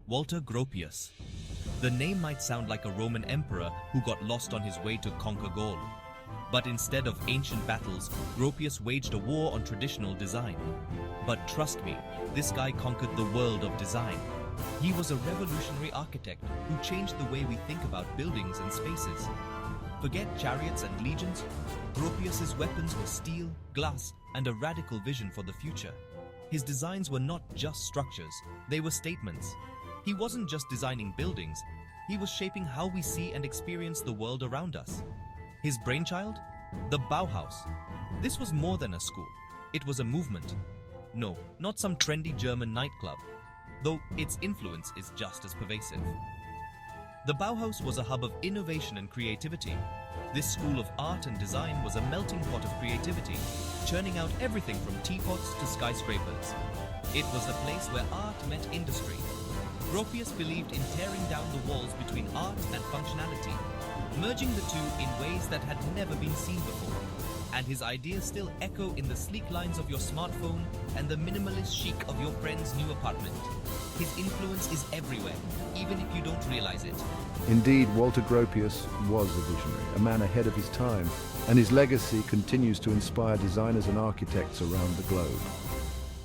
Walter Gropius. The name might sound like a Roman emperor who got lost on his way to conquer Gaul. But instead of ancient battles, Gropius waged a war on traditional design. But trust me, this guy conquered the world of design. He was a revolutionary architect who changed the way we think about buildings and spaces. Forget chariots and legions. Gropius's weapons were steel, glass, and a radical vision for the future. His designs were not just structures, they were statements. He wasn't just designing buildings, he was shaping how we see and experience the world around us. His brainchild? The Bauhaus. This was more than a school. It was a movement. No, not some trendy German nightclub, though its influence is just as pervasive. The Bauhaus was a hub of innovation and creativity. This school of art and design was a melting pot of creativity, churning out everything from teapots to skyscrapers. It was a place where art met industry. Gropius believed in tearing down the walls between art and functionality, merging the two in ways that had never been seen before. And his ideas still echo in the sleek lines of your smartphone and the minimalist chic of your friend's new apartment. His influence is everywhere, even if you don't realize it. Indeed, Walter Gropius was a visionary, a man ahead of his time, and his legacy continues to inspire designers and architects around the globe.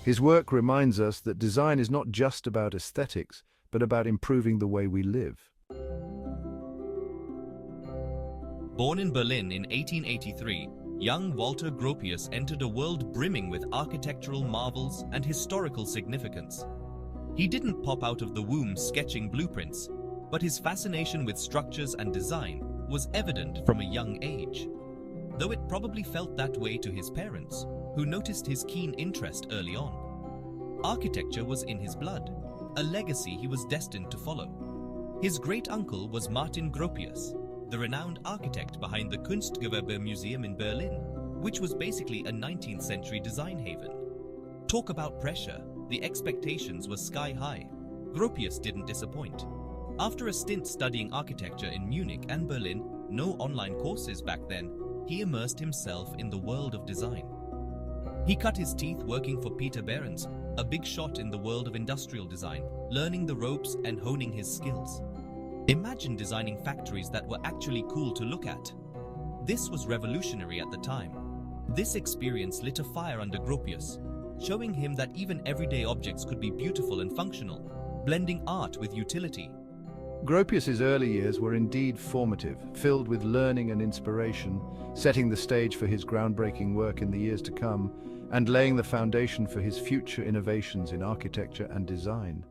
His work reminds us that design is not just about aesthetics, but about improving the way we live. Born in Berlin in 1883, young Walter Gropius entered a world brimming with architectural marvels and historical significance. He didn't pop out of the womb sketching blueprints, but his fascination with structures and design was evident from a young age. Though it probably felt that way to his parents, who noticed his keen interest early on. Architecture was in his blood, a legacy he was destined to follow. His great-uncle was Martin Gropius, the renowned architect behind the Kunstgewerbe Museum in Berlin, which was basically a 19th century design haven. Talk about pressure, the expectations were sky high. Gropius didn't disappoint. After a stint studying architecture in Munich and Berlin, no online courses back then, he immersed himself in the world of design. He cut his teeth working for Peter Behrens, a big shot in the world of industrial design, learning the ropes and honing his skills. Imagine designing factories that were actually cool to look at. This was revolutionary at the time. This experience lit a fire under Gropius, showing him that even everyday objects could be beautiful and functional, blending art with utility. Gropius's early years were indeed formative, filled with learning and inspiration, setting the stage for his groundbreaking work in the years to come, and laying the foundation for his future innovations in architecture and design.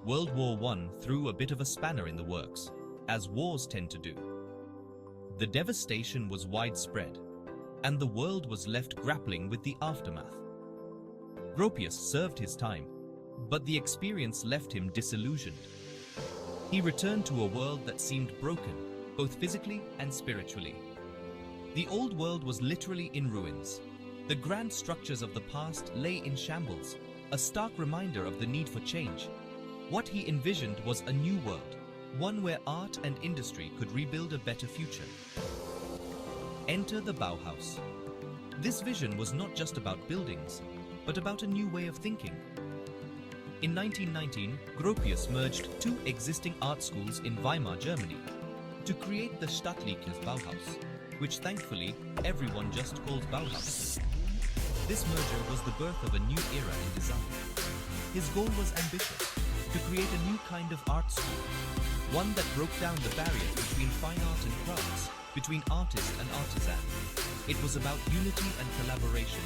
World War I threw a bit of a spanner in the works, as wars tend to do. The devastation was widespread, and the world was left grappling with the aftermath. Gropius served his time, but the experience left him disillusioned. He returned to a world that seemed broken, both physically and spiritually. The old world was literally in ruins. The grand structures of the past lay in shambles, a stark reminder of the need for change. What he envisioned was a new world, one where art and industry could rebuild a better future. Enter the Bauhaus. This vision was not just about buildings, but about a new way of thinking. In 1919, Gropius merged two existing art schools in Weimar, Germany, to create the Stadtliches Bauhaus, which thankfully everyone just calls Bauhaus. This merger was the birth of a new era in design. His goal was ambitious, to create a new kind of art school, one that broke down the barriers between fine art and crafts, between artist and artisan. It was about unity and collaboration.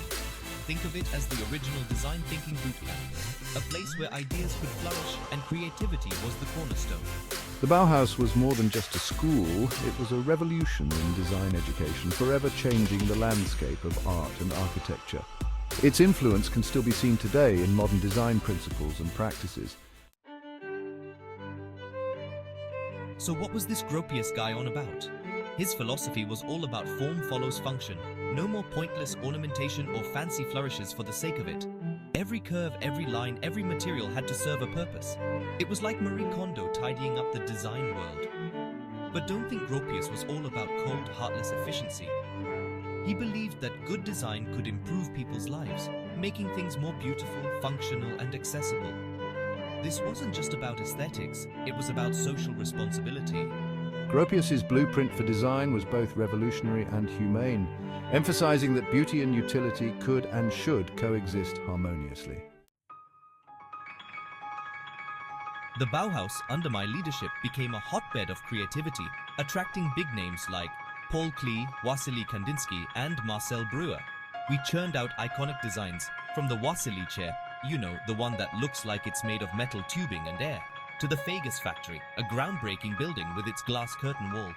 Think of it as the original design thinking bootcamp, a place where ideas could flourish and creativity was the cornerstone. The Bauhaus was more than just a school, it was a revolution in design education, forever changing the landscape of art and architecture. Its influence can still be seen today in modern design principles and practices. So what was this Gropius guy on about? His philosophy was all about form follows function. No more pointless ornamentation or fancy flourishes for the sake of it. Every curve, every line, every material had to serve a purpose. It was like Marie Kondo tidying up the design world. But don't think Gropius was all about cold, heartless efficiency. He believed that good design could improve people's lives, making things more beautiful, functional, and accessible. This wasn't just about aesthetics, it was about social responsibility. Gropius's blueprint for design was both revolutionary and humane, emphasizing that beauty and utility could and should coexist harmoniously. The Bauhaus, under my leadership, became a hotbed of creativity, attracting big names like Paul Klee, Wassily Kandinsky, and Marcel Breuer. We churned out iconic designs, from the Wassily chair, you know, the one that looks like it's made of metal tubing and air, to the Fagus Factory, a groundbreaking building with its glass curtain wall.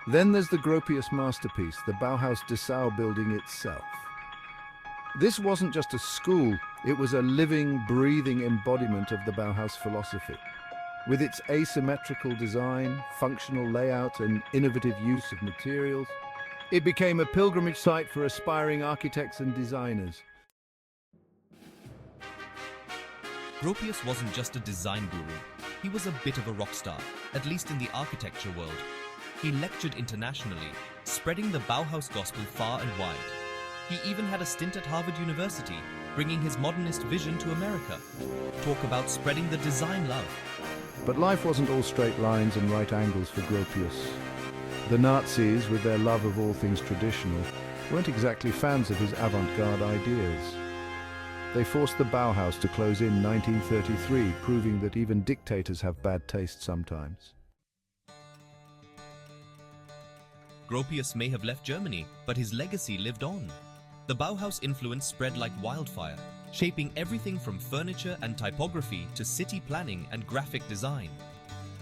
Then there's the Gropius masterpiece, the Bauhaus Dessau building itself. This wasn't just a school, it was a living, breathing embodiment of the Bauhaus philosophy. With its asymmetrical design, functional layout, and innovative use of materials, it became a pilgrimage site for aspiring architects and designers. Gropius wasn't just a design guru, he was a bit of a rock star, at least in the architecture world. He lectured internationally, spreading the Bauhaus gospel far and wide. He even had a stint at Harvard University, bringing his modernist vision to America. Talk about spreading the design love. But life wasn't all straight lines and right angles for Gropius. The Nazis, with their love of all things traditional, weren't exactly fans of his avant-garde ideas. They forced the Bauhaus to close in 1933, proving that even dictators have bad taste sometimes. Gropius may have left Germany, but his legacy lived on. The Bauhaus influence spread like wildfire, shaping everything from furniture and typography to city planning and graphic design.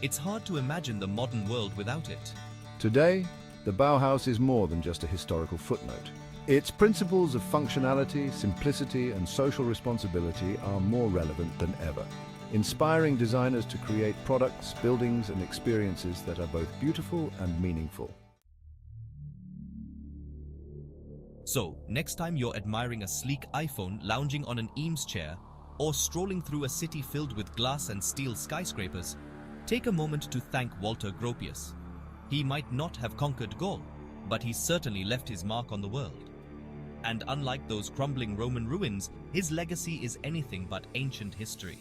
It's hard to imagine the modern world without it. Today, the Bauhaus is more than just a historical footnote. Its principles of functionality, simplicity, and social responsibility are more relevant than ever, inspiring designers to create products, buildings, and experiences that are both beautiful and meaningful. So, next time you're admiring a sleek iPhone lounging on an Eames chair, or strolling through a city filled with glass and steel skyscrapers, take a moment to thank Walter Gropius. He might not have conquered Gaul, but he certainly left his mark on the world. And unlike those crumbling Roman ruins, his legacy is anything but ancient history.